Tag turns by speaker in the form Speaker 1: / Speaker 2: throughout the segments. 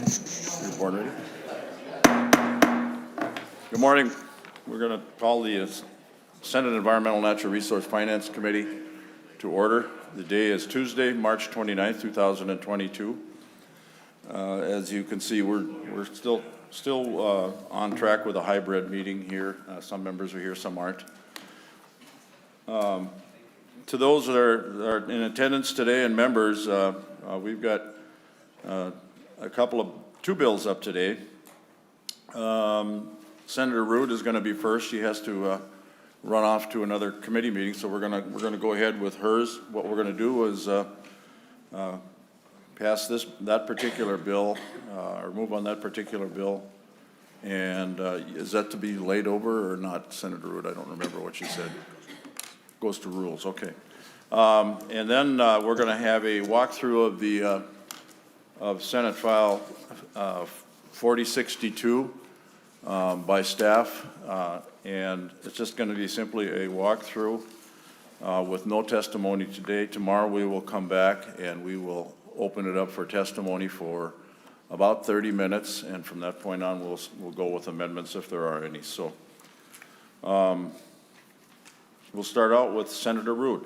Speaker 1: Your board ready? Good morning. We're going to call the Senate Environmental Natural Resource Finance Committee to order. The day is Tuesday, March 29th, 2022. As you can see, we're still on track with a hybrid meeting here. Some members are here, some aren't. To those that are in attendance today and members, we've got two bills up today. Senator Ruud is going to be first. She has to run off to another committee meeting, so we're going to go ahead with hers. What we're going to do is pass that particular bill, or move on that particular bill. And is that to be laid over or not, Senator Ruud? I don't remember what she said. Goes to rules, okay. And then we're going to have a walkthrough of the of Senate File 4062 by staff, and it's just going to be simply a walkthrough with no testimony today. Tomorrow we will come back and we will open it up for testimony for about 30 minutes, and from that point on we'll go with amendments if there are any. So we'll start out with Senator Ruud.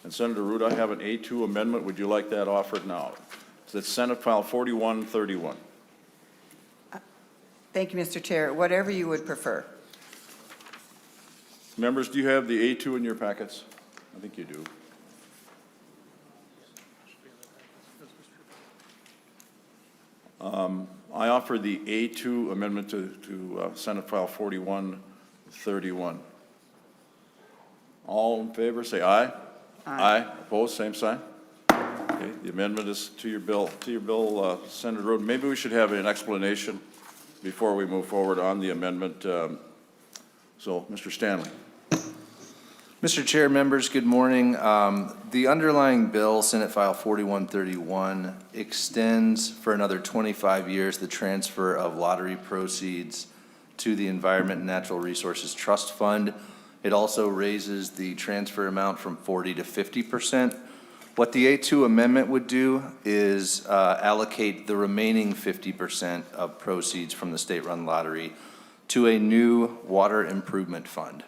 Speaker 1: And Senator Ruud, I have an A2 amendment. Would you like that offered now? It's Senate File 4131.
Speaker 2: Thank you, Mr. Chair. Whatever you would prefer.
Speaker 1: Members, do you have the A2 in your packets? I think you do. I offer the A2 amendment to Senate File 4131. All in favor, say aye.
Speaker 2: Aye.
Speaker 1: Aye. Opposed, same sign. Okay, the amendment is to your bill. Senator Ruud. Maybe we should have an explanation before we move forward on the amendment. So, Mr. Stanley.
Speaker 3: Mr. Chair, members, good morning. The underlying bill, Senate File 4131, extends for another 25 years the transfer of lottery proceeds to the Environment and Natural Resources Trust Fund. It also raises the transfer amount from 40% to 50%. What the A2 amendment would do is allocate the remaining 50% of proceeds from the state-run lottery to a new water improvement fund.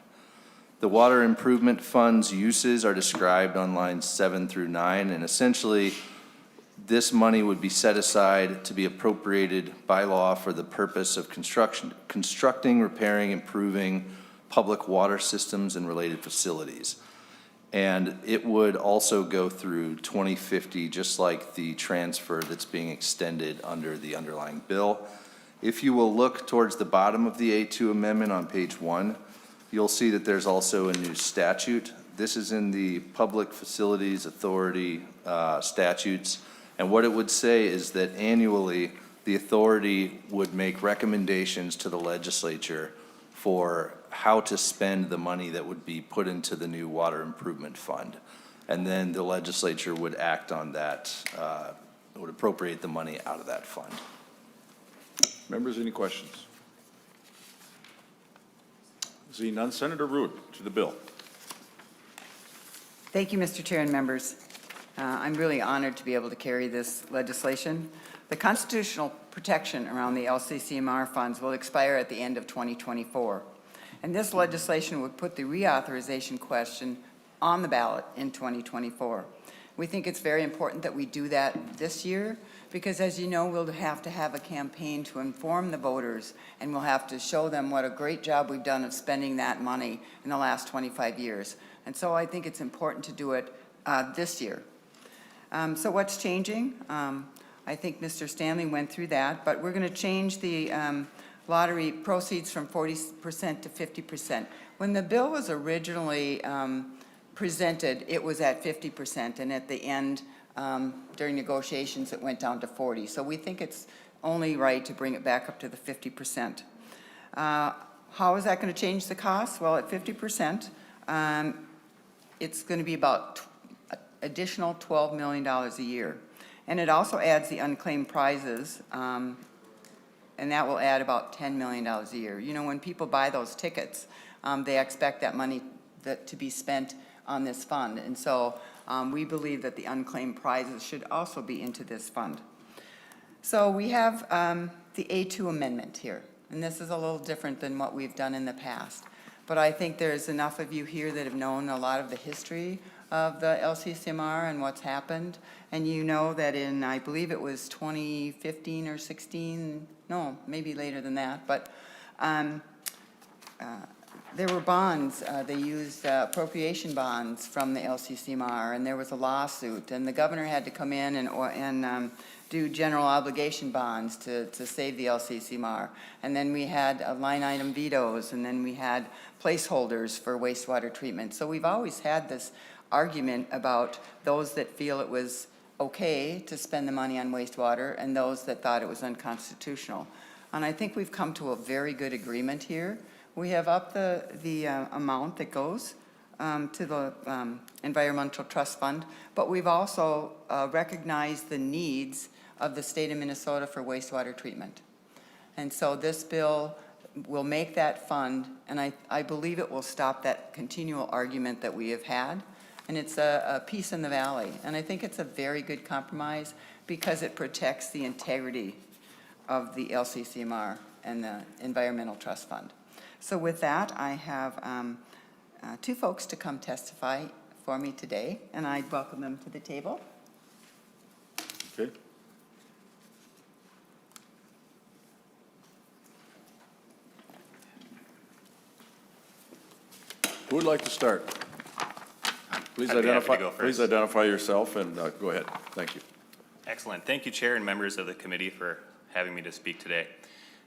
Speaker 3: The water improvement fund's uses are described on lines 7 through 9, and essentially this money would be set aside to be appropriated by law for the purpose of constructing, repairing, improving public water systems and related facilities. And it would also go through 2050, just like the transfer that's being extended under the underlying bill. If you will look towards the bottom of the A2 amendment on page 1, you'll see that there's also a new statute. This is in the Public Facilities Authority statutes. And what it would say is that annually the authority would make recommendations to the legislature for how to spend the money that would be put into the new water improvement fund. And then the legislature would act on that, would appropriate the money out of that fund.
Speaker 1: Members, any questions? Seeing none, Senator Ruud to the bill.
Speaker 2: Thank you, Mr. Chair and members. I'm really honored to be able to carry this legislation. The constitutional protection around the LCCMR funds will expire at the end of 2024. And this legislation would put the reauthorization question on the ballot in 2024. We think it's very important that we do that this year because, as you know, we'll have to have a campaign to inform the voters, and we'll have to show them what a great job we've done of spending that money in the last 25 years. And so I think it's important to do it this year. So what's changing? I think Mr. Stanley went through that, but we're going to change the lottery proceeds from 40% to 50%. When the bill was originally presented, it was at 50%, and at the end, during negotiations, it went down to 40%. So we think it's only right to bring it back up to the 50%. How is that going to change the cost? Well, at 50%, it's going to be about additional $12 million a year. And it also adds the unclaimed prizes, and that will add about $10 million a year. You know, when people buy those tickets, they expect that money to be spent on this fund. And so we believe that the unclaimed prizes should also be into this fund. So we have the A2 amendment here, and this is a little different than what we've done in the past. But I think there's enough of you here that have known a lot of the history of the LCCMR and what's happened. And you know that in, I believe it was 2015 or 16, no, maybe later than that, but there were bonds, they used appropriation bonds from the LCCMR, and there was a lawsuit, and the governor had to come in and do general obligation bonds to save the LCCMR. And then we had line item vetoes, and then we had placeholders for wastewater treatment. So we've always had this argument about those that feel it was okay to spend the money on wastewater and those that thought it was unconstitutional. And I think we've come to a very good agreement here. We have upped the amount that goes to the Environmental Trust Fund, but we've also recognized the needs of the state of Minnesota for wastewater treatment. And so this bill will make that fund, and I believe it will stop that continual argument that we have had. And it's a peace in the valley. And I think it's a very good compromise because it protects the integrity of the LCCMR and the Environmental Trust Fund. So with that, I have two folks to come testify for me today, and I welcome them to the table.
Speaker 1: Okay. Who would like to start? Please
Speaker 4: I'd be happy to go
Speaker 1: identify, please
Speaker 4: first.
Speaker 1: identify yourself and go ahead. Thank you.
Speaker 4: Excellent. Thank you, Chair and members of the committee, for having me to speak today.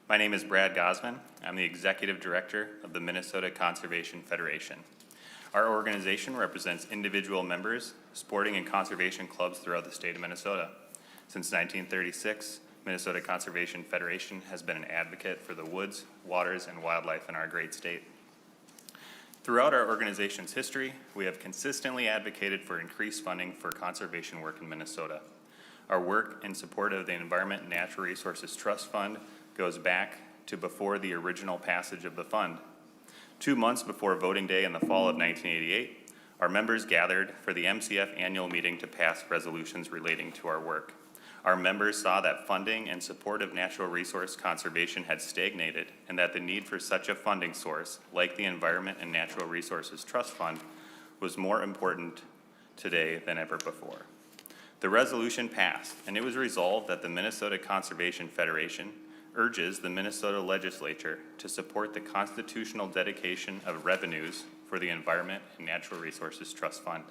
Speaker 4: My name is Brad Gausman. I'm the Executive Director of the Minnesota Conservation Federation. Our organization represents individual members, sporting and conservation clubs throughout the state of Minnesota. Since 1936, Minnesota Conservation Federation has been an advocate for the woods, waters, and wildlife in our great state. Throughout our organization's history, we have consistently advocated for increased funding for conservation work in Minnesota. Our work in support of the Environment and Natural Resources Trust Fund goes back to before the original passage of the fund. 2 months before voting day in the fall of 1988, our members gathered for the MCF annual meeting to pass resolutions relating to our work. Our members saw that funding and support of natural resource conservation had stagnated, and that the need for such a funding source, like the Environment and Natural Resources Trust Fund, was more important today than ever before. The resolution passed, and it was resolved that the Minnesota Conservation Federation urges the Minnesota legislature to support the constitutional dedication of revenues for the Environment and Natural Resources Trust Fund.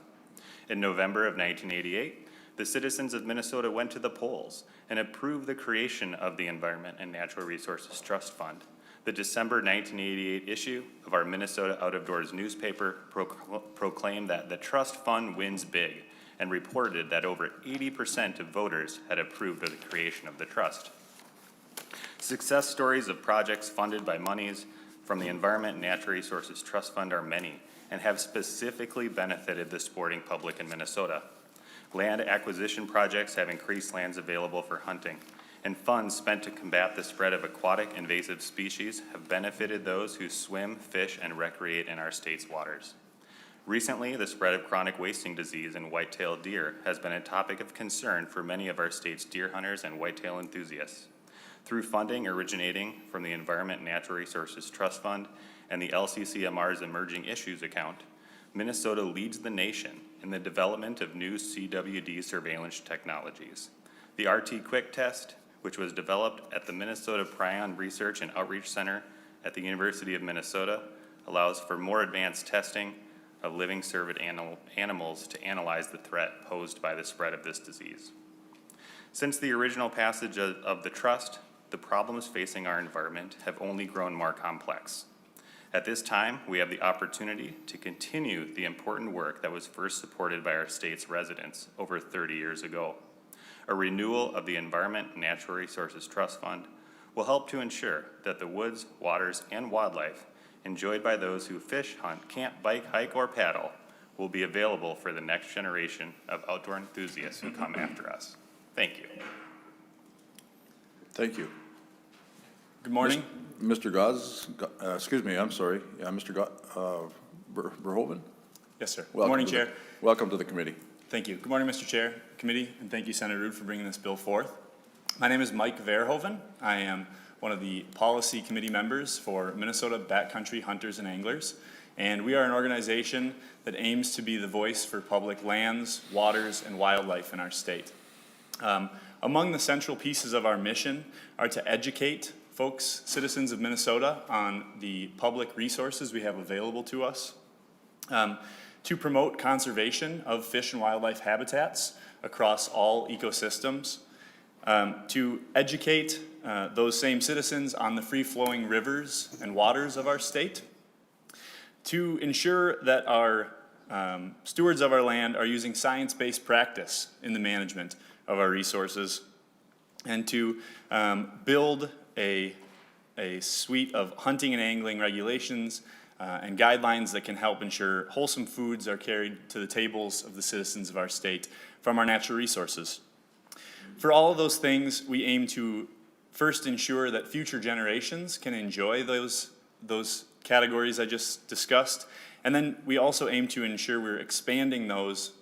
Speaker 4: In November of 1988, the citizens of Minnesota went to the polls and approved the creation of the Environment and Natural Resources Trust Fund. The December 1988 issue of our Minnesota Out of Doors newspaper proclaimed that the trust fund wins big, and reported that over 80% of voters had approved of the creation of the trust. Success stories of projects funded by monies from the Environment and Natural Resources Trust Fund are many, and have specifically benefited the sporting public in Minnesota. Land acquisition projects have increased lands available for hunting, and funds spent to combat the spread of aquatic invasive species have benefited those who swim, fish, and recreate in our state's waters. Recently, the spread of chronic wasting disease in white-tailed deer has been a topic of concern for many of our state's deer hunters and whitetail enthusiasts. Through funding originating from the Environment and Natural Resources Trust Fund and the LCCMR's Emerging Issues account, Minnesota leads the nation in the development of new CWD surveillance technologies. The RT Quick Test, which was developed at the Minnesota Prion Research and Outreach Center at the University of Minnesota, allows for more advanced testing of living cervid animals to analyze the threat posed by the spread of this disease. Since the original passage of the trust, the problems facing our environment have only grown more complex. At this time, we have the opportunity to continue the important work that was first supported by our state's residents over 30 years ago. A renewal of the Environment and Natural Resources Trust Fund will help to ensure that the woods, waters, and wildlife enjoyed by those who fish, hunt, camp, bike, hike, or paddle will be available for the next generation of outdoor enthusiasts who come after us. Thank you.
Speaker 1: Thank you.
Speaker 5: Good morning.
Speaker 1: Mr. excuse me, I'm sorry. Yeah, Mr. Verhoeven?
Speaker 5: Yes, sir. Good
Speaker 1: Welcome
Speaker 5: morning,
Speaker 1: to
Speaker 5: Chair.
Speaker 1: Welcome to the committee.
Speaker 5: Thank you. Good morning, Mr. Chair, committee, and thank you, Senator Ruud, for bringing this bill forth. My name is Mike Verhoeven. I am one of the policy committee members for Minnesota Backcountry Hunters and Anglers, and we are an organization that aims to be the voice for public lands, waters, and wildlife in our state. Among the central pieces of our mission are to educate folks, citizens of Minnesota, on the public resources we have available to us, to promote conservation of fish and wildlife habitats across all ecosystems, to educate those same citizens on the free-flowing rivers and waters of our state, to ensure that our stewards of our land are using science-based practice in the management of our resources, and to build a suite of hunting and angling regulations and guidelines that can help ensure wholesome foods are carried to the tables of the citizens of our state from our natural resources. For all of those things, we aim to first ensure that future generations can enjoy those categories I just discussed, and then we also aim to ensure we're expanding those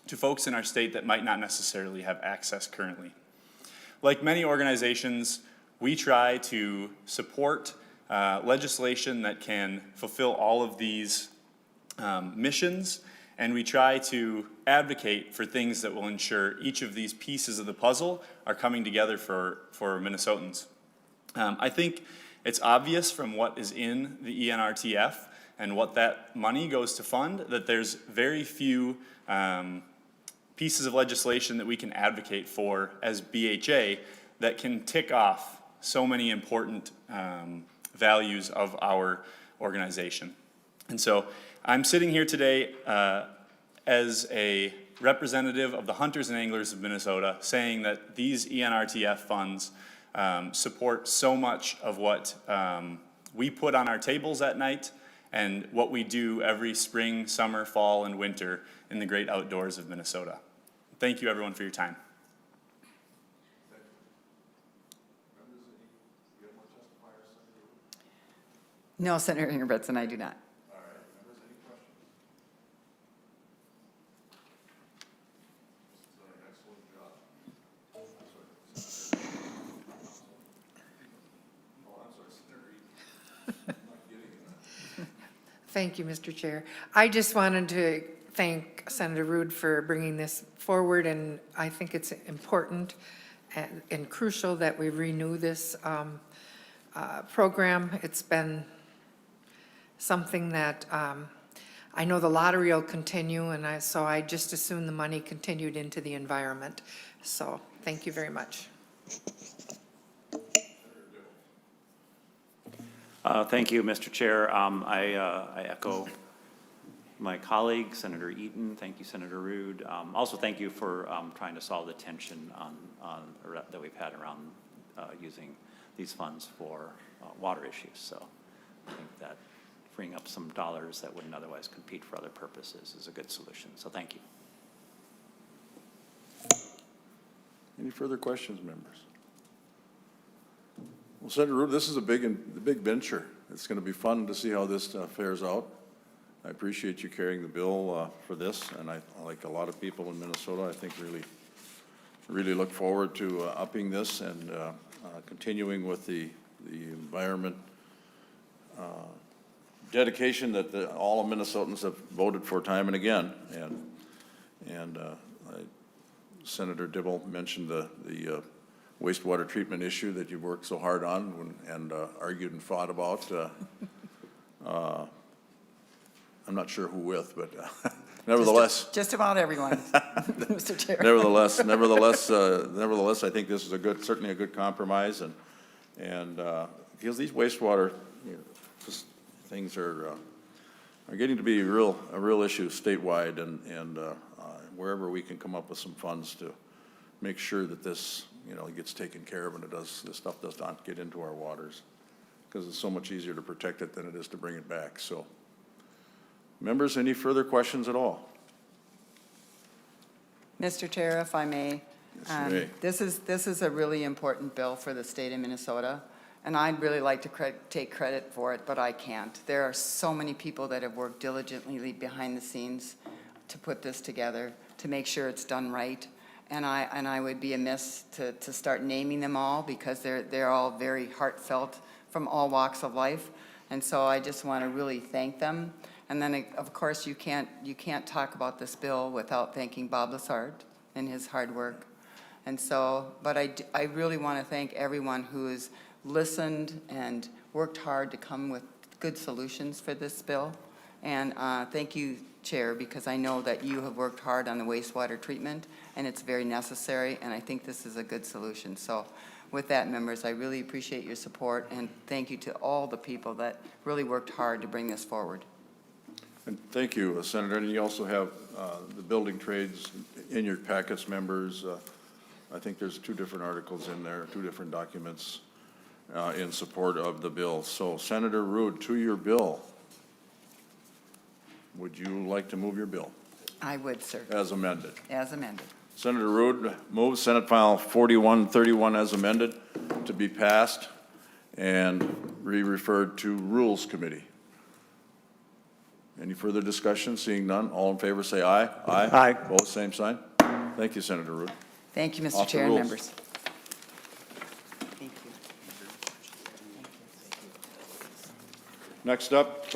Speaker 5: to folks in our state that might not necessarily have access currently. Like many organizations, we try to support legislation that can fulfill all of these missions, and we try to advocate for things that will ensure each of these pieces of the puzzle are coming together for Minnesotans. I think it's obvious from what is in the ENRTF and what that money goes to fund that there's very few pieces of legislation that we can advocate for as BHA that can tick off so many important values of our organization. And so I'm sitting here today as a representative of the hunters and anglers of Minnesota, saying that these ENRTF funds support so much of what we put on our tables at night and what we do every spring, summer, fall, and winter in the great outdoors of Minnesota. Thank you, everyone, for your time.
Speaker 2: No, Senator Ingebrigtsen, I do not.
Speaker 6: Thank you, Mr. Chair. I just wanted to thank Senator Ruud for bringing this forward, and I think it's important and crucial that we renew this program. It's been something that I know the lottery will continue, and so I just assume the money continued into the environment. So thank you very much.
Speaker 7: Thank you, Mr. Chair. I echo my colleague, Senator Eaton. Thank you, Senator Ruud. Also, thank you for trying to solve the tension that we've had around using these funds for water issues. So I think that freeing up some dollars that wouldn't otherwise compete for other purposes is a good solution. So thank you.
Speaker 1: Any further questions, members? Well, Senator Ruud, this is a big venture. It's going to be fun to see how this fares out. I appreciate you carrying the bill for this, and I, like a lot of people in Minnesota, I think really look forward to upping this and continuing with the environment dedication that all of Minnesotans have voted for time and again. And Senator Dibble mentioned the wastewater treatment issue that you've worked so hard on and argued and fought about. I'm not sure who with, but nevertheless.
Speaker 2: Just about everyone, Mr. Chair.
Speaker 1: Nevertheless, I think this is certainly a good compromise, and because these wastewater things are getting to be a real issue statewide, and wherever we can come up with some funds to make sure that this gets taken care of, and this stuff does not get into our waters, because it's so much easier to protect it than it is to bring it back. So, members, any further questions at all?
Speaker 2: Mr. Chair, if I may.
Speaker 1: Yes, you may.
Speaker 2: This is a really important bill for the state of Minnesota, and I'd really like to take credit for it, but I can't. There are so many people that have worked diligently behind the scenes to put this together, to make sure it's done right. and I would be amiss to start naming them all, because they're all very heartfelt from all walks of life. And so I just want to really thank them. And then, of course, you can't talk about this bill without thanking Bob Lassard and his hard work. And so, but I really want to thank everyone who has listened and worked hard to come with good solutions for this bill. And thank you, Chair, because I know that you have worked hard on the wastewater treatment, and it's very necessary, and I think this is a good solution. So with that, members, I really appreciate your support, and thank you to all the people that really worked hard to bring this forward.
Speaker 1: And thank you, Senator. And you also have the building trades in your packets, members. I think there's 2 different articles in there, 2 different documents in support of the bill. So Senator Ruud, to your bill. Would you like to move your bill?
Speaker 2: I would, sir,
Speaker 1: As amended.
Speaker 2: as amended.
Speaker 1: Senator Ruud moves Senate File 4131 as amended to be passed and re-referred to Rules Committee. Any further discussion? Seeing none, all in favor say aye. Aye.
Speaker 7: Aye.
Speaker 1: Both same sign. Thank you, Senator Ruud.
Speaker 2: Thank you, Mr.
Speaker 1: Off the
Speaker 2: Chair and
Speaker 1: rules.
Speaker 2: members. Thank you.
Speaker 1: Next up,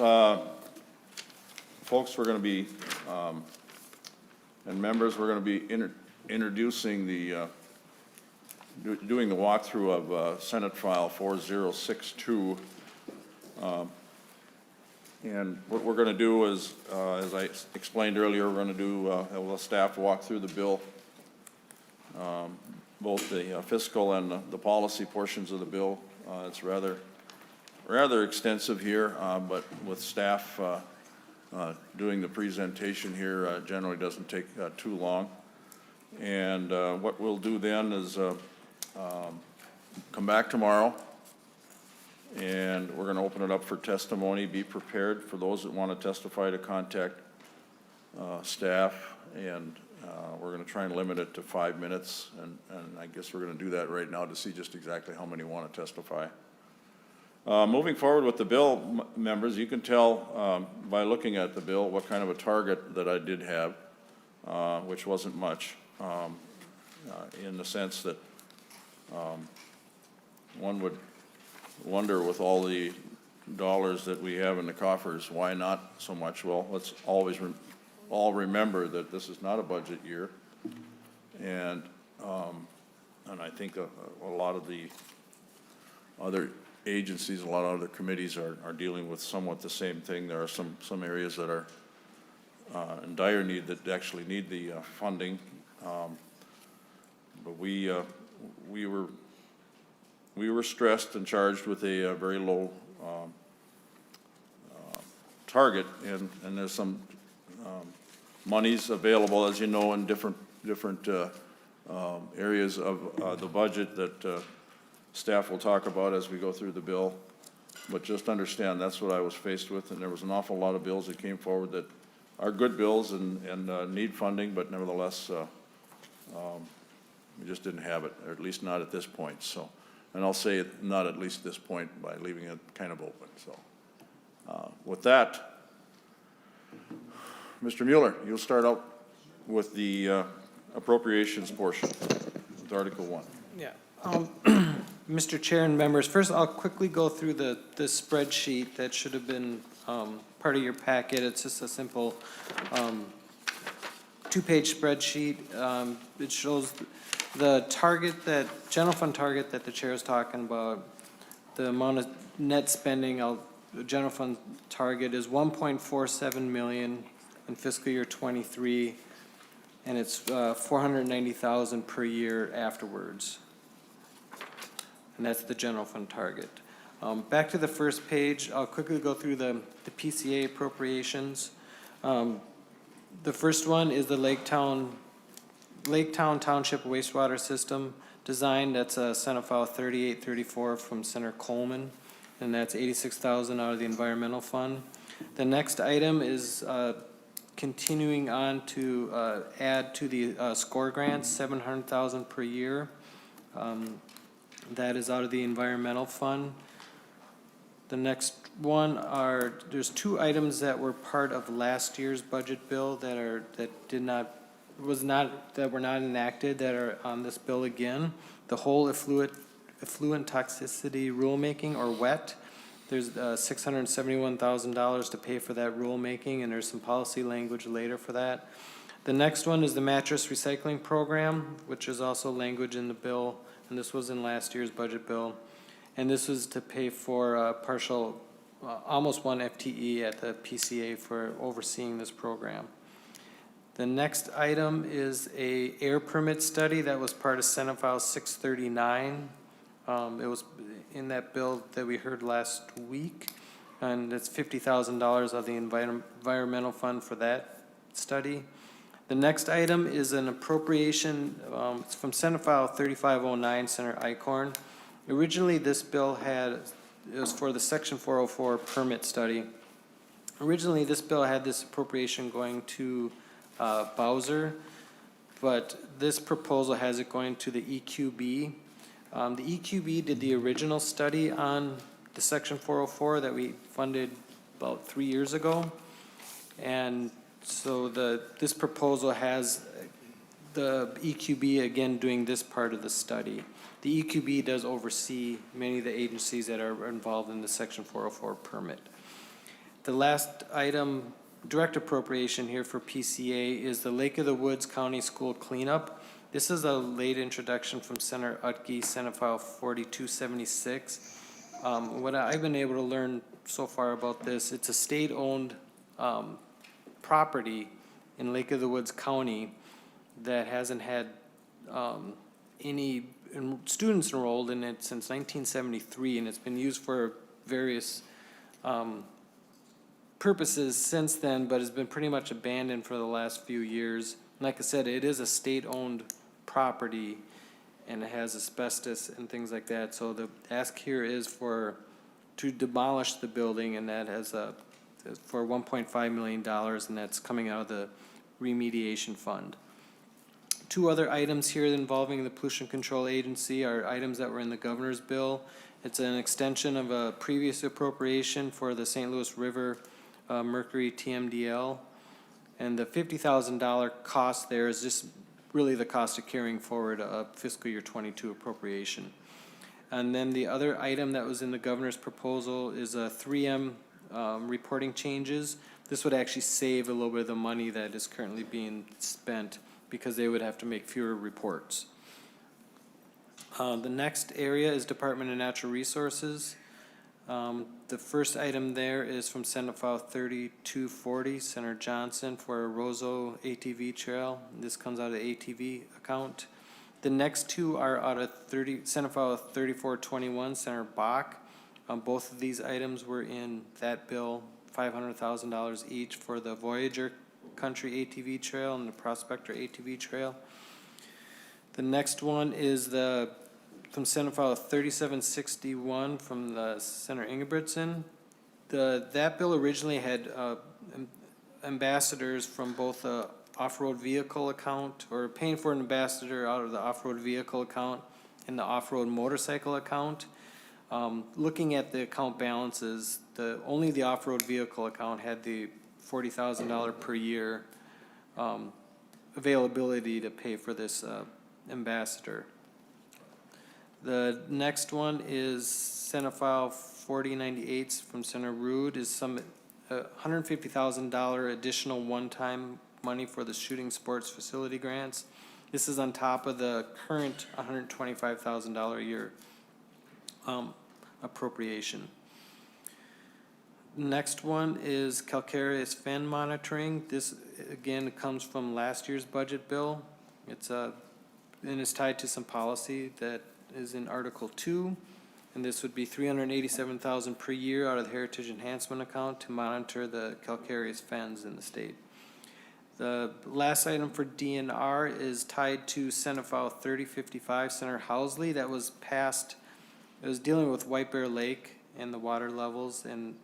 Speaker 1: folks, we're going to be, and members, we're going to be introducing the, doing the walkthrough of Senate File 4062. And what we're going to do is, as I explained earlier, we're going to do, have a staff walk through the bill, both the fiscal and the policy portions of the bill. It's rather extensive here, but with staff doing the presentation here generally doesn't take too long. And what we'll do then is come back tomorrow, and we're going to open it up for testimony. Be prepared for those that want to testify to contact staff, and we're going to try and limit it to 5 minutes, and I guess we're going to do that right now to see just exactly how many want to testify. Moving forward with the bill, members, you can tell by looking at the bill what kind of a target that I did have, which wasn't much, in the sense that one would wonder, with all the dollars that we have in the coffers, why not so much? Well, let's always all remember that this is not a budget year, and I think a lot of the other agencies, a lot of other committees are dealing with somewhat the same thing. There are some areas that are in dire need, that actually need the funding, but we were stressed and charged with a very low target, and there's some monies available, as you know, in different areas of the budget that staff will talk about as we go through the bill. But just understand, that's what I was faced with, and there was an awful lot of bills that came forward that are good bills and need funding, but nevertheless, we just didn't have it, or at least not at this point. So, and I'll say not at least this point by leaving it kind of open. So with that, Mr. Mueller, you'll start out with the appropriations portion with Article 1.
Speaker 8: Yeah. Mr. Chair and members, first I'll quickly go through the spreadsheet that should have been part of your packet. It's just a simple 2-page spreadsheet. It shows the target, that general fund target that the chair is talking about, the amount of net spending. The general fund target is 1.47 million in fiscal year 23, and it's 490,000 per year afterwards. And that's the general fund target. Back to the first page, I'll quickly go through the PCA appropriations. The first one is the Lake Town Township wastewater system design. That's Senate File 3834 from Senator Coleman, and that's 86,000 out of the environmental fund. The next item is continuing on to add to the SCORE grants, 700,000 per year. That is out of the environmental fund. The next one there's 2 items that were part of last year's budget bill that did not were not enacted that are on this bill again. The whole effluent toxicity rulemaking, or WET. There's $671,000 to pay for that rulemaking, and there's some policy language later for that. The next one is the mattress recycling program, which is also language in the bill, and this was in last year's budget bill. And this was to pay for partial, almost 1 FTE at the PCA for overseeing this program. The next item is a air permit study that was part of Senate File 639. It was in that bill that we heard last week, and it's $50,000 of the environmental fund for that study. The next item is an appropriation, it's from Senate File 3509, Senator Icorn. Originally, this bill it was for the Section 404 permit study. Originally, this bill had this appropriation going to Bowser, but this proposal has it going to the EQB. The EQB did the original study on the Section 404 that we funded about 3 years ago. And so this proposal has the EQB again doing this part of the study. The EQB does oversee many of the agencies that are involved in the Section 404 permit. The last item, direct appropriation here for PCA, is the Lake of the Woods County School Cleanup. This is a late introduction from Senator Utke, Senate File 4276. What I've been able to learn so far about this, it's a state-owned property in Lake of the Woods County that hasn't had any students enrolled in it since 1973, and it's been used for various purposes since then, but has been pretty much abandoned for the last few years. Like I said, it is a state-owned property, and it has asbestos and things like that. So the ask here is to demolish the building, and that has for $1.5 million, and that's coming out of the remediation fund. Two other items here involving the Pollution Control Agency are items that were in the governor's bill. It's an extension of a previous appropriation for the St. Louis River Mercury TMDL. And the $50,000 cost there is just really the cost of carrying forward a fiscal year 22 appropriation. And then the other item that was in the governor's proposal is a 3M reporting changes. This would actually save a little bit of the money that is currently being spent because they would have to make fewer reports. The next area is Department of Natural Resources. The first item there is from Senate File 3240, Senator Johnson, for a Roseau ATV trail. This comes out of the ATV account. The next two are out of Senate File 3421, Senator Bach. Both of these items were in that bill, $500,000 each for the Voyager Country ATV trail and the Prospector ATV trail. The next one is from Senate File 3761 from the Senator Ingebrigtsen. That bill originally had ambassadors from both the off-road vehicle account, or paying for an ambassador out of the off-road vehicle account and the off-road motorcycle account. Looking at the account balances, only the off-road vehicle account had the $40,000 per year availability to pay for this ambassador. The next one is Senate File 4098 from Senator Ruud, is some $150,000 additional one-time money for the shooting sports facility grants. This is on top of the current $125,000 a year appropriation. Next one is Calcareous Fan Monitoring. This again comes from last year's budget bill. It's and it's tied to some policy that is in Article 2, and this would be $387,000 per year out of the Heritage Enhancement account to monitor the calcareous fens in the state. The last item for DNR is tied to Senate File 3055, Senator Housley. That was passed. It was dealing with White Bear Lake and the water levels, and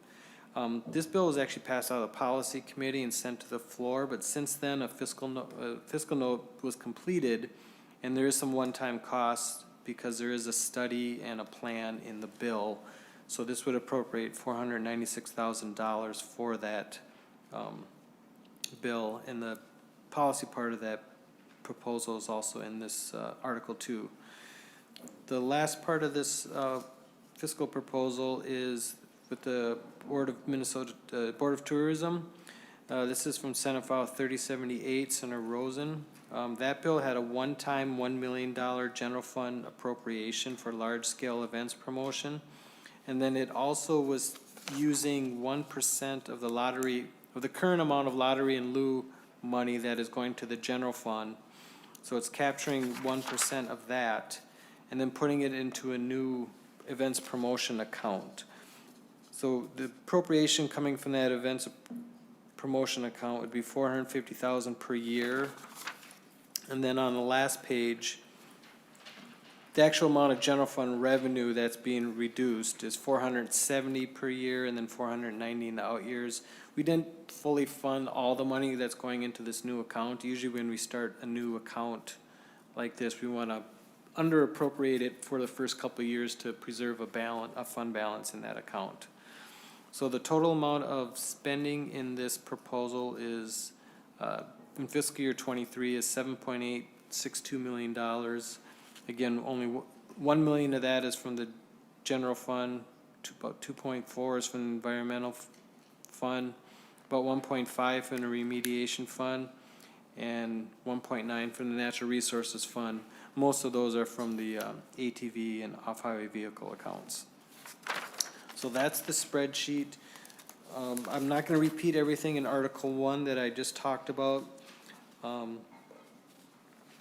Speaker 8: this bill was actually passed out of the policy committee and sent to the floor, but since then a fiscal note was completed, and there is some one-time costs because there is a study and a plan in the bill. So this would appropriate $496,000 for that bill, and the policy part of that proposal is also in this Article 2. The last part of this fiscal proposal is with the Board of Minnesota, Board of Tourism. This is from Senate File 3078, Senator Rosen. That bill had a one-time $1 million general fund appropriation for large-scale events promotion. And then it also was using 1% of the lottery, of the current amount of lottery in lieu money that is going to the general fund. So it's capturing 1% of that and then putting it into a new events promotion account. So the appropriation coming from that events promotion account would be $450,000 per year. And then on the last page, the actual amount of general fund revenue that's being reduced is $470 per year and then $490 in the out years. We didn't fully fund all the money that's going into this new account. Usually when we start a new account like this, we want to under appropriate it for the first couple of years to preserve a fund balance in that account. So the total amount of spending in this proposal is, in fiscal year 23, is $7.862 million. Again, only $1 million of that is from the general fund, about 2.4 is from the environmental fund, about 1.5 from the remediation fund, and 1.9 from the natural resources fund. Most of those are from the ATV and off-highway vehicle accounts. So that's the spreadsheet. I'm not going to repeat everything in Article 1 that I just talked about.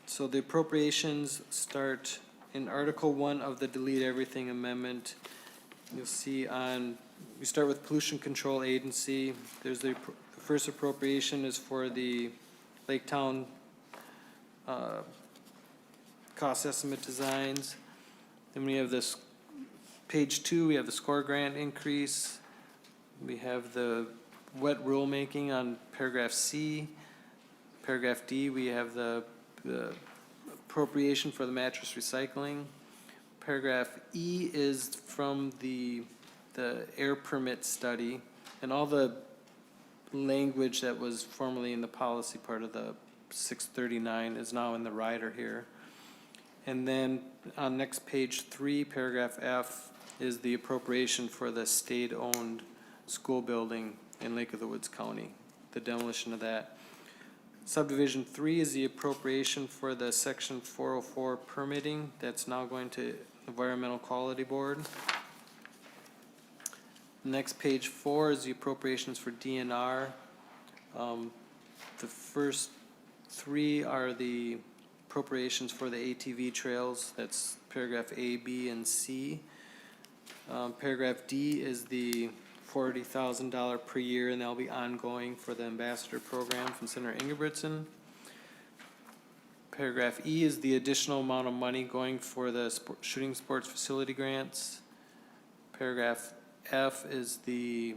Speaker 8: So the appropriations start in Article 1 of the Delete Everything Amendment. You'll see we start with Pollution Control Agency. There's the first appropriation is for the Lake Town cost estimate designs. Then we have this page 2, we have the score grant increase. We have the wet rulemaking on paragraph C. Paragraph D, we have the appropriation for the mattress recycling. Paragraph E is from the air permit study, and all the language that was formerly in the policy part of the 639 is now in the rider here. And then on next page 3, paragraph F, is the appropriation for the state-owned school building in Lake of the Woods County, the demolition of that. Subdivision 3 is the appropriation for the section 404 permitting that's now going to Environmental Quality Board. Next, page 4 is the appropriations for DNR. The first 3 are the appropriations for the ATV trails. That's paragraph A, B, and C. Paragraph D is the $40,000 per year, and that'll be ongoing for the ambassador program from Senator Ingebrigtsen. Paragraph E is the additional amount of money going for the shooting sports facility grants. Paragraph F is the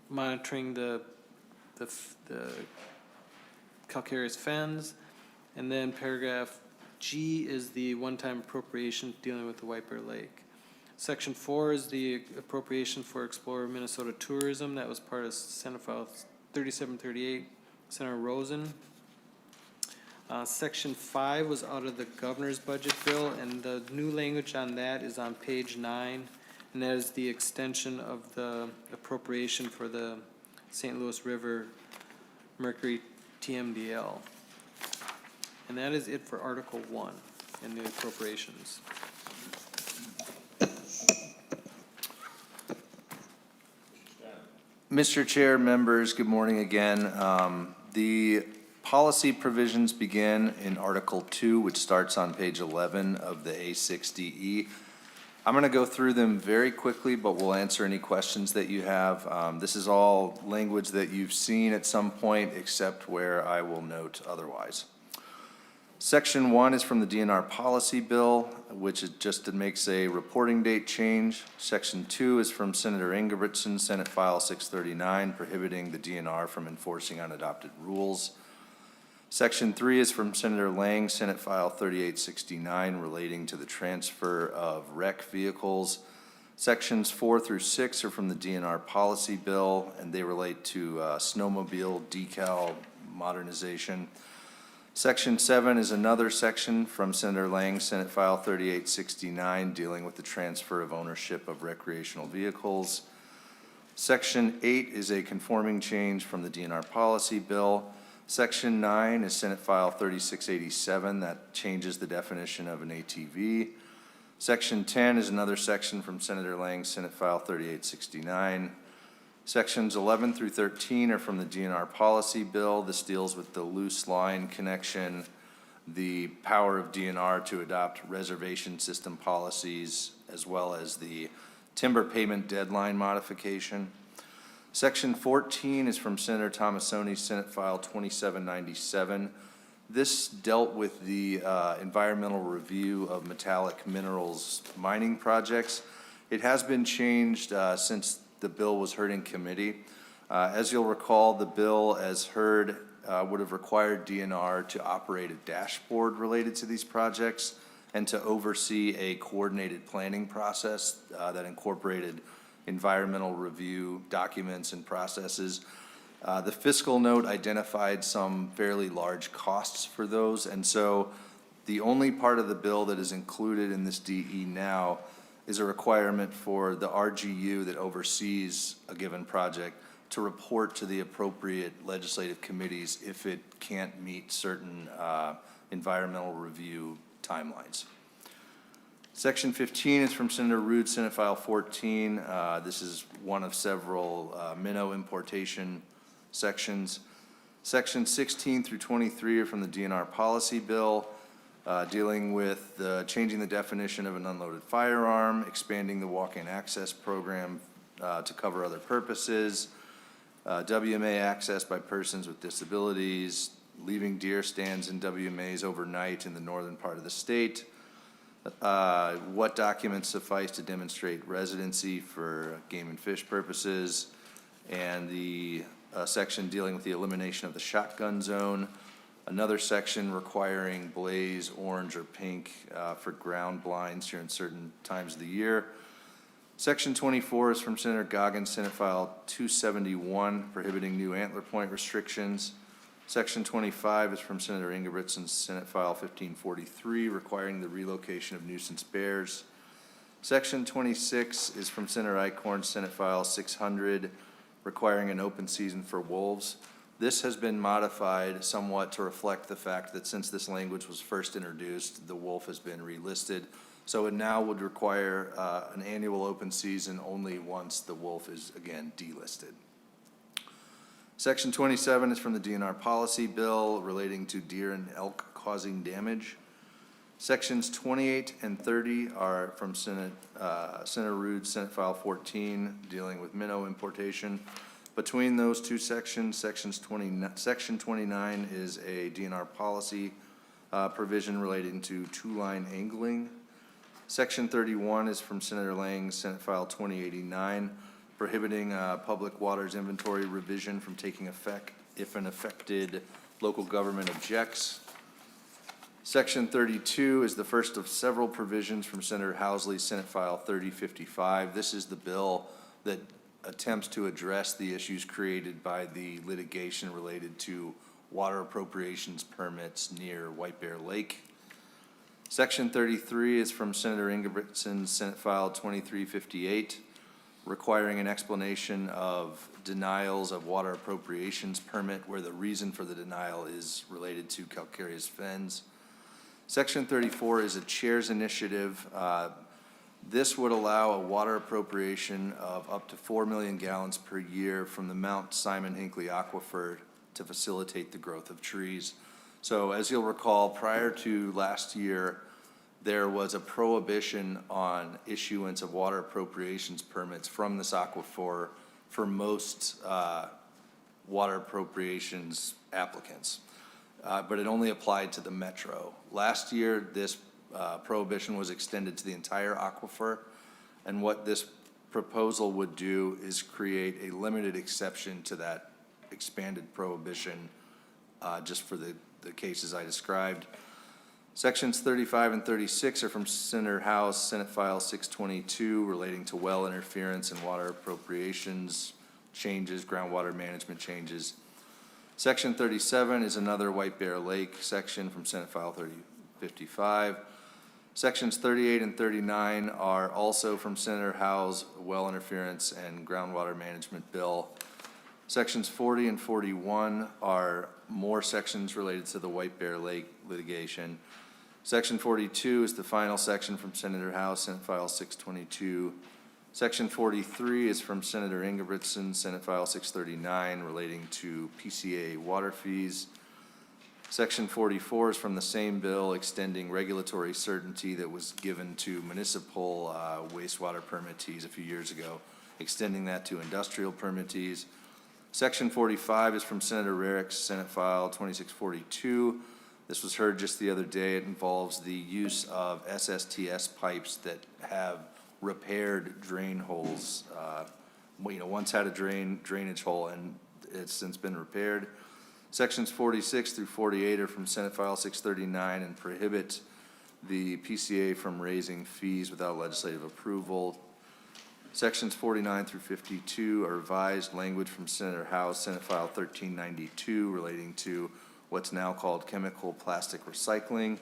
Speaker 8: monitoring the calcareous fens. And then paragraph G is the one-time appropriation dealing with the White Bear Lake. Section 4 is the appropriation for Explorer Minnesota Tourism. That was part of Senate File 3738, Senator Rosen. Section 5 was out of the governor's budget bill, and the new language on that is on page 9, and that is the extension of the appropriation for the St. Louis River Mercury TMDL. And that is it for Article 1 in the appropriations.
Speaker 3: Mr. Chair, members, good morning again. The policy provisions begin in Article 2, which starts on page 11 of the A6DE. I'm going to go through them very quickly, but we'll answer any questions that you have. This is all language that you've seen at some point, except where I will note otherwise. Section 1 is from the Dnr Policy Bill, which it just makes a reporting date change. Section 2 is from Senator Ingebrigtsen, Senate File 639, prohibiting the DNR from enforcing unadopted rules. Section 3 is from Senator Lang, Senate File 3869, relating to the transfer of rec vehicles. Sections 4 through 6 are from the Dnr Policy Bill, and they relate to snowmobile decal modernization. Section 7 is another section from Senator Lang, Senate File 3869, dealing with the transfer of ownership of recreational vehicles. Section 8 is a conforming change from the DNR Policy Bill. Section 9 is Senate File 3687, that changes the definition of an ATV. Section 10 is another section from Senator Lang, Senate File 3869. Sections 11 through 13 are from the DNR Policy Bill. This deals with the loose line connection, the power of DNR to adopt reservation system policies, as well as the timber payment deadline modification. Section 14 is from Senator Thomasoni, Senate File 2797. This dealt with the environmental review of metallic minerals mining projects. It has been changed since the bill was heard in committee. As you'll recall, the bill, as heard, would have required DNR to operate a dashboard related to these projects and to oversee a coordinated planning process that incorporated environmental review documents and processes. The fiscal note identified some fairly large costs for those, and so the only part of the bill that is included in this DE now is a requirement for the RGU that oversees a given project to report to the appropriate legislative committees if it can't meet certain environmental review timelines. Section 15 is from Senator Ruud, Senate File 14. This is one of several minnow importation sections. Sections 16 through 23 are from the DNR Policy Bill, dealing with changing the definition of an unloaded firearm, expanding the walk-in access program to cover other purposes, WMA access by persons with disabilities, leaving deer stands in WMAs overnight in the northern part of the state, what documents suffice to demonstrate residency for game and fish purposes, and the section dealing with the elimination of the shotgun zone, another section requiring blaze, orange, or pink for ground blinds during certain times of the year. Section 24 is from Senator Goggins, Senate File 271, prohibiting new antler point restrictions. Section 25 is from Senator Ingebrigtsen, Senate File 1543, requiring the relocation of nuisance bears. Section 26 is from Senator Eichhorn, Senate File 600, requiring an open season for wolves. This has been modified somewhat to reflect the fact that since this language was first introduced, the wolf has been relisted. So it now would require an annual open season only once the wolf is again delisted. Section 27 is from the DNR Policy Bill relating to deer and elk causing damage. Sections 28 and 30 are from Senator Ruud, Senate File 14, dealing with minnow importation. Between those two sections, Section 29 is a DNR policy provision relating to two-line angling. Section 31 is from Senator Lang, Senate File 2089, prohibiting public waters inventory revision from taking effect if an affected local government objects. Section 32 is the first of several provisions from Senator Housley, Senate File 3055. This is the bill that attempts to address the issues created by the litigation related to water appropriations permits near White Bear Lake. Section 33 is from Senator Ingebrigtsen, Senate File 2358, requiring an explanation of denials of water appropriations permit where the reason for the denial is related to calcareous fens. Section 34 is a chair's initiative. This would allow a water appropriation of up to 4 million gallons per year from the Mount Simon Hinckley Aquifer to facilitate the growth of trees. So as you'll recall, prior to last year, there was a prohibition on issuance of water appropriations permits from this aquifer for most water appropriations applicants, but it only applied to the metro. Last year, this prohibition was extended to the entire aquifer, and what this proposal would do is create a limited exception to that expanded prohibition just for the cases I described. Sections 35 and 36 are from Senator House, Senate File 622, relating to well interference and water appropriations changes, groundwater management changes. Section 37 is another White Bear Lake section from Senate File 3055. Sections 38 and 39 are also from Senator Howe's well interference and groundwater management bill. Sections 40 and 41 are more sections related to the White Bear Lake litigation. Section 42 is the final section from Senator Howe, Senate File 622. Section 43 is from Senator Ingebrigtsen, Senate File 639, relating to PCA water fees. Section 44 is from the same bill, extending regulatory certainty that was given to municipal wastewater permittees a few years ago, extending that to industrial permittees. Section 45 is from Senator Rarick's Senate File 2642. This was heard just the other day. It involves the use of SSTS pipes that have repaired drain holes. Once had a drainage hole and it's since been repaired. Sections 46 through 48 are from Senate File 639 and prohibit the PCA from raising fees without legislative approval. Sections 49 through 52 are revised language from Senator Howe's Senate File 1392 relating to what's now called chemical plastic recycling.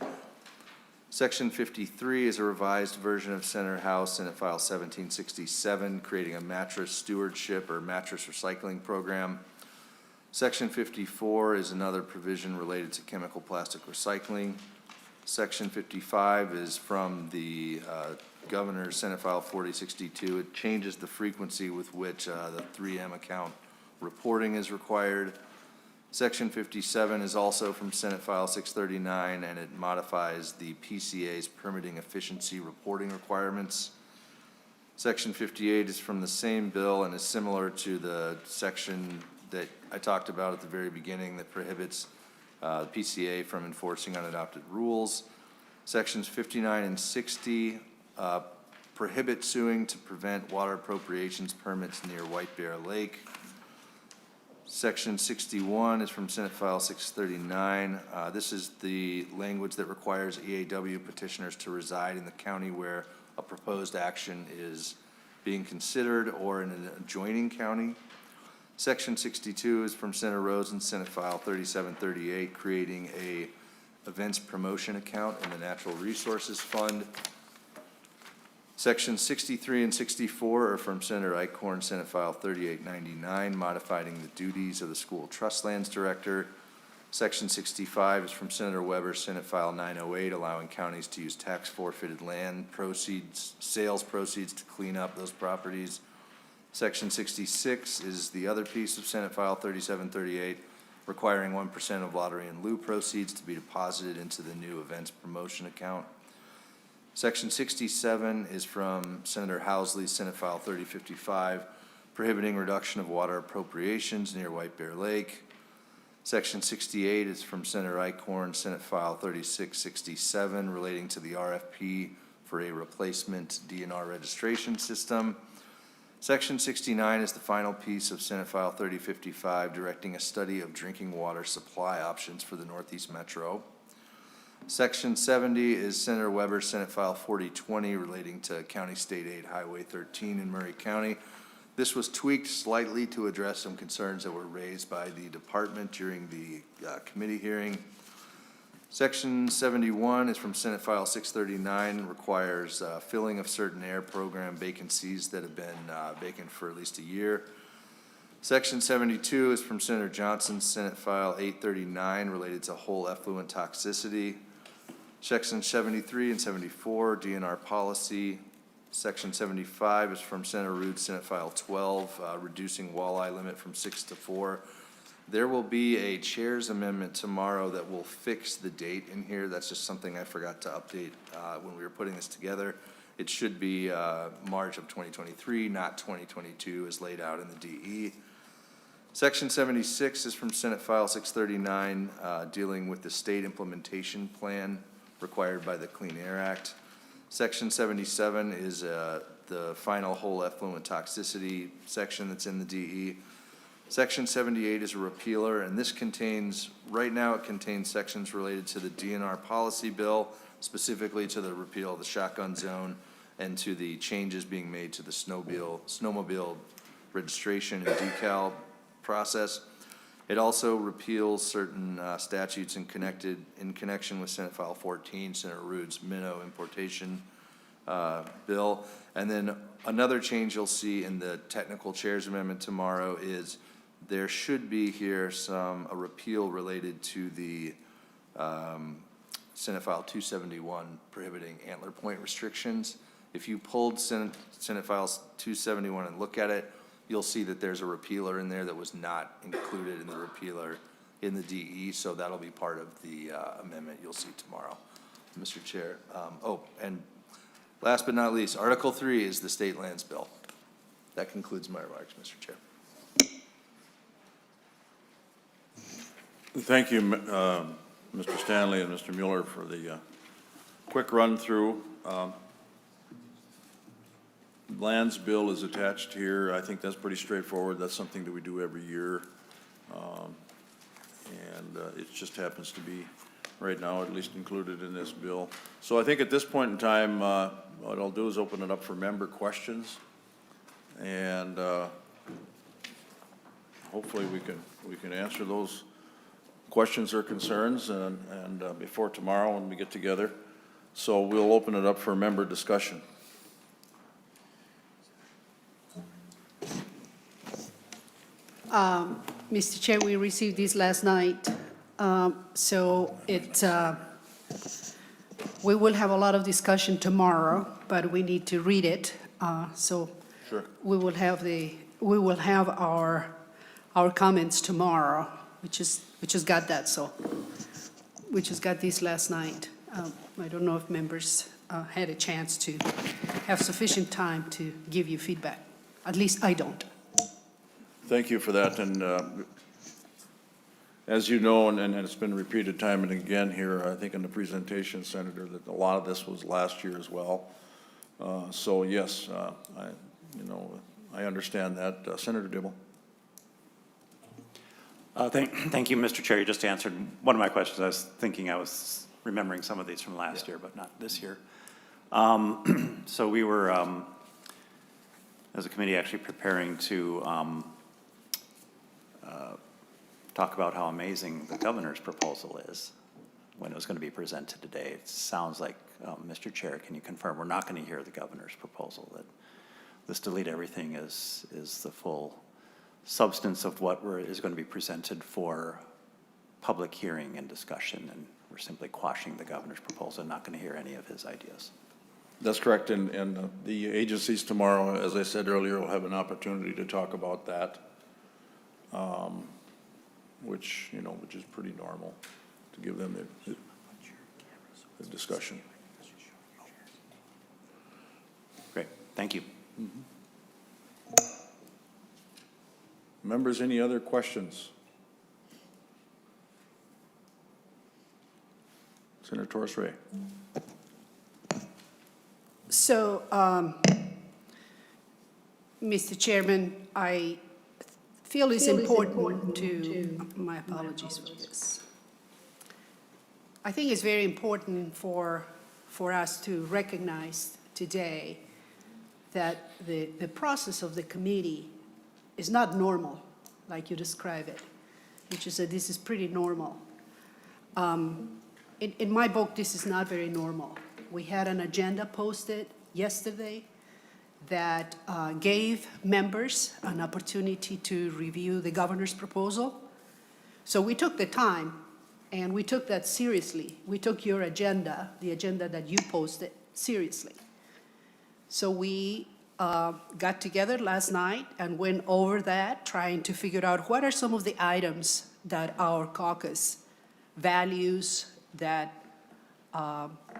Speaker 3: Section 53 is a revised version of Senator Howe's Senate File 1767, creating a mattress stewardship or mattress recycling program. Section 54 is another provision related to chemical plastic recycling. Section 55 is from the Governor's Senate File 4062. It changes the frequency with which the 3M account reporting is required. Section 57 is also from Senate File 639, and it modifies the PCA's permitting efficiency reporting requirements. Section 58 is from the same bill and is similar to the section that I talked about at the very beginning that prohibits the PCA from enforcing unadopted rules. Sections 59 and 60 prohibit suing to prevent water appropriations permits near White Bear Lake. Section 61 is from Senate File 639. This is the language that requires EAW petitioners to reside in the county where a proposed action is being considered or in an adjoining county. Section 62 is from Senator Rosen, Senate File 3738, creating a events promotion account in the Natural Resources Fund. Sections 63 and 64 are from Senator Eichhorn, Senate File 3899, modifying the duties of the School Trust Lands Director. Section 65 is from Senator Weber, Senate File 908, allowing counties to use tax forfeited land proceeds, sales proceeds to clean up those properties. Section 66 is the other piece of Senate File 3738, requiring 1% of lottery and lieu proceeds to be deposited into the new events promotion account. Section 67 is from Senator Housley's Senate File 3055, prohibiting reduction of water appropriations near White Bear Lake. Section 68 is from Senator Eichhorn, Senate File 3667, relating to the RFP for a replacement DNR registration system. Section 69 is the final piece of Senate File 3055, directing a study of drinking water supply options for the Northeast Metro. Section 70 is Senator Weber's Senate File 4020, relating to County State Aid Highway 13 in Murray County. This was tweaked slightly to address some concerns that were raised by the department during the committee hearing. Section 71 is from Senate File 639 and requires filling of certain air program vacancies that have been vacant for at least a year. Section 72 is from Senator Johnson's Senate File 839 related to whole effluent toxicity. Section 73 and 74, DNR Policy. Section 75 is from Senator Ruud, Senate File 12, reducing walleye limit from 6 to 4. There will be a chair's amendment tomorrow that will fix the date in here. That's just something I forgot to update when we were putting this together. It should be March of 2023, not 2022 as laid out in the DE. Section 76 is from Senate File 639, dealing with the state implementation plan required by the Clean Air Act. Section 77 is the final whole effluent toxicity section that's in the DE. Section 78 is a repealer, and this contains, right now it contains sections related to the Dnr Policy Bill, specifically to the repeal of the shotgun zone and to the changes being made to the snowmobile registration and decal process. It also repeals certain statutes in connection with Senate File 14, Senator Ruud's minnow importation bill. And then another change you'll see in the technical chair's amendment tomorrow is there should be here a repeal related to the Senate File 271 prohibiting antler point restrictions. If you pulled Senate File 271 and look at it, you'll see that there's a repealer in there that was not included in the repealer in the DE, so that'll be part of the amendment you'll see tomorrow, Mr. Chair. And last but not least, Article 3 is the state lands bill. That concludes my remarks, Mr. Chair.
Speaker 1: Thank you, Mr. Stanley and Mr. Mueller, for the quick run-through. Lands bill is attached here. I think that's pretty straightforward. That's something that we do every year. It just happens to be, right now, at least included in this bill. So I think at this point in time, what I'll do is open it up for member questions. And hopefully we can answer those questions or concerns and before tomorrow when we get together. So we'll open it up for member discussion.
Speaker 9: Mr. Chair, we received this last night, so we will have a lot of discussion tomorrow, but we need to read it. So
Speaker 1: Sure.
Speaker 9: we will have our comments tomorrow. We just got that, so we just got this last night. I don't know if members had a chance to have sufficient time to give you feedback. At least I don't.
Speaker 1: Thank you for that. And as you know, and it's been repeated time and again here, I think in the presentation, Senator, that a lot of this was last year as well. So yes, I understand that. Senator Dibble.
Speaker 7: Thank you, Mr. Chair. You just answered one of my questions. I was remembering some of these from last year, but not this year. So we were, as a committee, actually preparing to talk about how amazing the governor's proposal is when it was going to be presented today. It sounds like, Mr. Chair, can you confirm we're not going to hear the governor's proposal, that this delete everything is the full substance of what is going to be presented for public hearing and discussion, and we're simply quashing the governor's proposal and not going to hear any of his ideas?
Speaker 1: That's correct. And the agencies tomorrow, as I said earlier, will have an opportunity to talk about that, which is pretty normal, to give them the discussion.
Speaker 7: Great. Thank you.
Speaker 1: Members, any other questions? Senator Torres-Ray.
Speaker 9: So, Mr. Chairman, I feel it's important to, my apologies for this. I think it's very important for us to recognize today that the process of the committee is not normal, like you describe it. Which is that this is pretty normal. In my book, this is not very normal. We had an agenda posted yesterday that gave members an opportunity to review the governor's proposal. So we took the time, and we took that seriously. We took your agenda, the agenda that you posted, seriously. So we got together last night and went over that, trying to figure out what are some of the items that our caucus values, that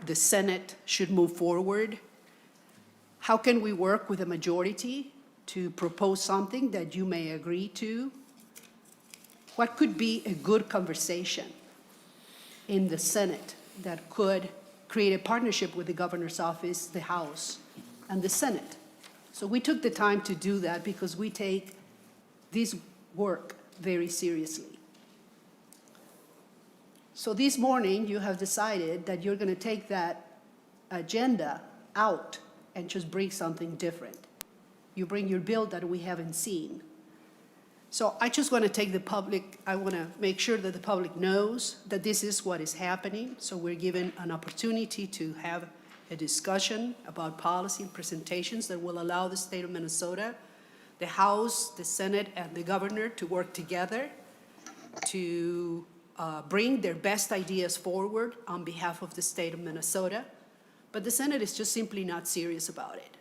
Speaker 9: the Senate should move forward. How can we work with a majority to propose something that you may agree to? What could be a good conversation in the Senate that could create a partnership with the governor's office, the House, and the Senate? So we took the time to do that because we take this work very seriously. So this morning, you have decided that you're going to take that agenda out and just bring something different. You bring your bill that we haven't seen. So I just want to take the public, I want to make sure that the public knows that this is what is happening. So we're given an opportunity to have a discussion about policy and presentations that will allow the state of Minnesota, the House, the Senate, and the governor to work together to bring their best ideas forward on behalf of the state of Minnesota. But the Senate is just simply not serious about it.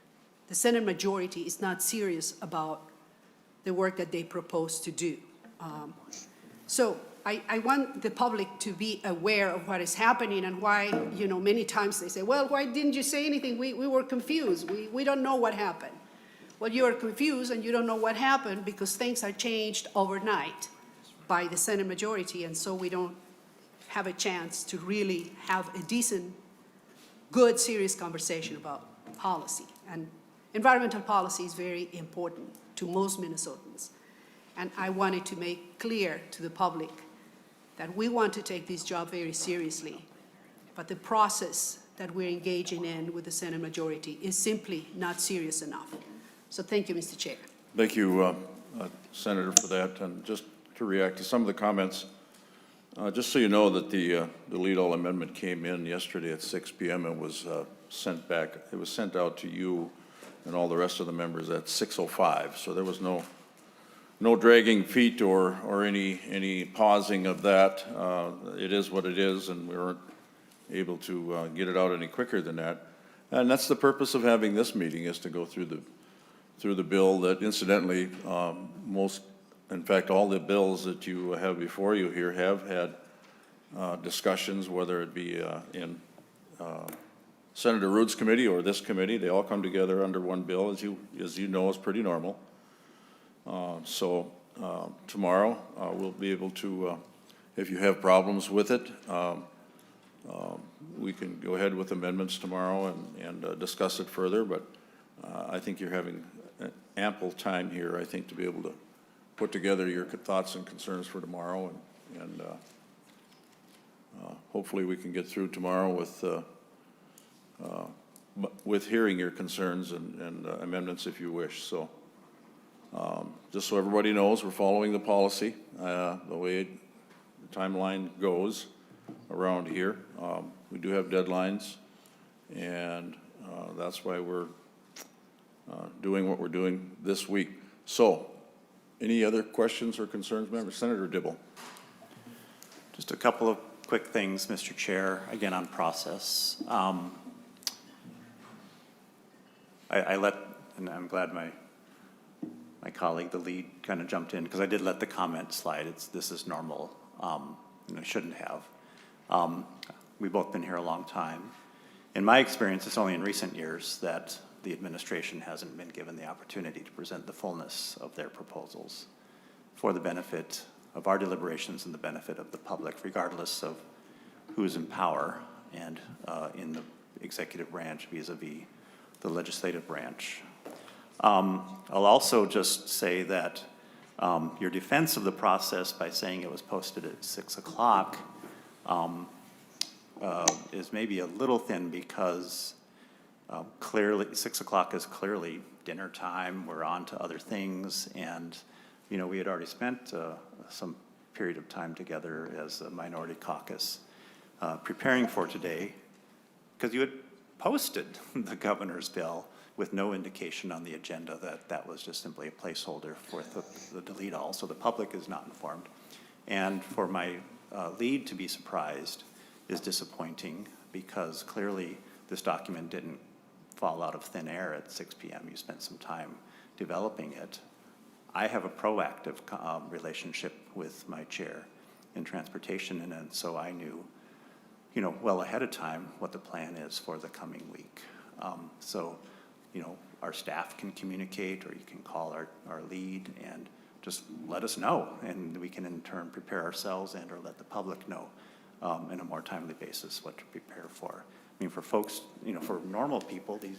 Speaker 9: The Senate majority is not serious about the work that they propose to do. So I want the public to be aware of what is happening and why, many times they say, well, why didn't you say anything? We were confused. We don't know what happened. Well, you are confused and you don't know what happened because things are changed overnight by the Senate majority, and so we don't have a chance to really have a decent, good, serious conversation about policy. And environmental policy is very important to most Minnesotans. And I wanted to make clear to the public that we want to take this job very seriously, but the process that we're engaging in with the Senate majority is simply not serious enough. So thank you, Mr. Chair.
Speaker 1: Thank you, Senator, for that. And just to react to some of the comments, just so you know that the lead-all amendment came in yesterday at 6 p.m. and was sent back. It was sent out to you and all the rest of the members at 6:05. So there was no dragging feet or any pausing of that. It is what it is, and we weren't able to get it out any quicker than that. And that's the purpose of having this meeting, is to go through the bill that, incidentally, in fact, all the bills that you have before you here have had discussions, whether it be in Senator Ruud's committee or this committee. They all come together under one bill, as you know, is pretty normal. So tomorrow we'll be able to, if you have problems with it, we can go ahead with amendments tomorrow and discuss it further. But I think you're having ample time here, I think, to be able to put together your thoughts and concerns for tomorrow, and hopefully we can get through tomorrow with hearing your concerns and amendments if you wish. So just so everybody knows, we're following the policy, the way the timeline goes around here. We do have deadlines, and that's why we're doing what we're doing this week. So, any other questions or concerns, members? Senator Dibble.
Speaker 7: Just a couple of quick things, Mr. Chair, again on process. And I'm glad my colleague, the lead, kind of jumped in, because I did let the comment slide. This is normal, and I shouldn't have. We've both been here a long time. In my experience, it's only in recent years that the administration hasn't been given the opportunity to present the fullness of their proposals for the benefit of our deliberations and the benefit of the public, regardless of who's in power and in the executive branch vis-a-vis the legislative branch. I'll also just say that your defense of the process by saying it was posted at 6 o'clock is maybe a little thin, because clearly 6 o'clock is clearly dinner time. We're on to other things, and we had already spent some period of time together as a minority caucus preparing for today, because you had posted the governor's bill with no indication on the agenda that that was just simply a placeholder for the delete all, so the public is not informed. And for my lead to be surprised is disappointing, because clearly this document didn't fall out of thin air at 6 p.m. You spent some time developing it. I have a proactive relationship with my chair in transportation, and so I knew, well ahead of time what the plan is for the coming week. So, our staff can communicate, or you can call our lead and just let us know, and we can in turn prepare ourselves and or let the public know in a more timely basis what to prepare for. I mean, for folks, for normal people, these,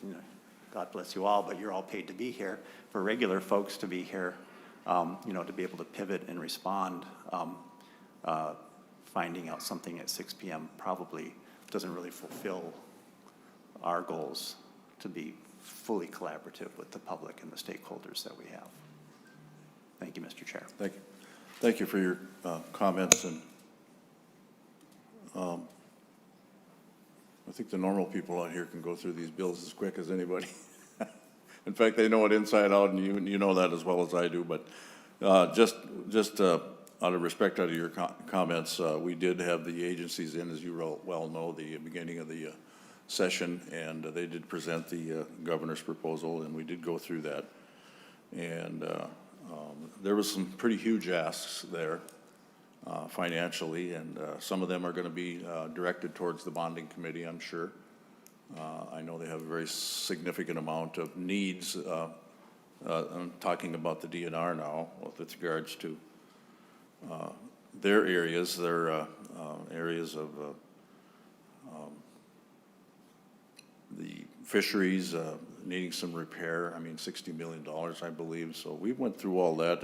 Speaker 7: God bless you all, but you're all paid to be here. For regular folks to be here, to be able to pivot and respond, finding out something at 6 p.m. probably doesn't really fulfill our goals to be fully collaborative with the public and the stakeholders that we have. Thank you, Mr. Chair.
Speaker 1: Thank you. Thank you for your comments, and I think the normal people out here can go through these bills as quick as anybody. In fact, they know it inside out, and you know that as well as I do, but just out of respect out of your comments, we did have the agencies in, as you well know, the beginning of the session, and they did present the governor's proposal, and we did go through that. And there was some pretty huge asks there financially, and some of them are going to be directed towards the bonding committee, I'm sure. I know they have a very significant amount of needs. I'm talking about the DNR now with regards to their areas, areas of the fisheries needing some repair. I mean, $60 million, I believe. So we went through all that,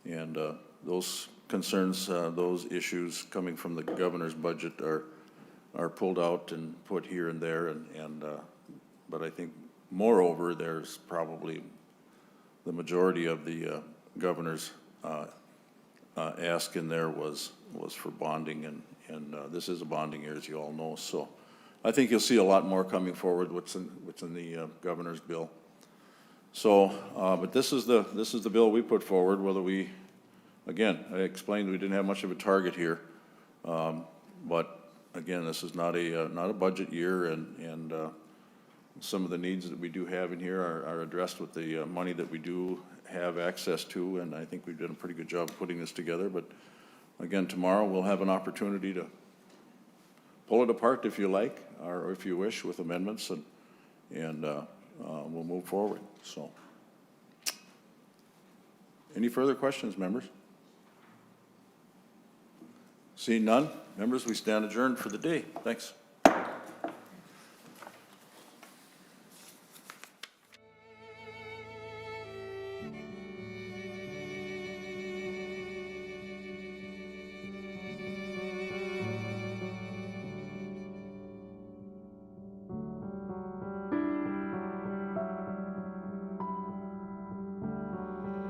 Speaker 1: and those concerns, those issues coming from the governor's budget are pulled out and put here and there, but I think moreover, there's probably the majority of the governor's ask in there was for bonding, and this is a bonding year, as you all know. So I think you'll see a lot more coming forward, what's in the governor's bill. So, but this is the bill we put forward. Whether we, again, I explained we didn't have much of a target here, but again, this is not a budget year, and some of the needs that we do have in here are addressed with the money that we do have access to, and I think we've done a pretty good job putting this together. But again, tomorrow we'll have an opportunity to pull it apart if you like, or if you wish, with amendments, and we'll move forward. So, any further questions, members? Seeing none, members, we stand adjourned for the day. Thanks.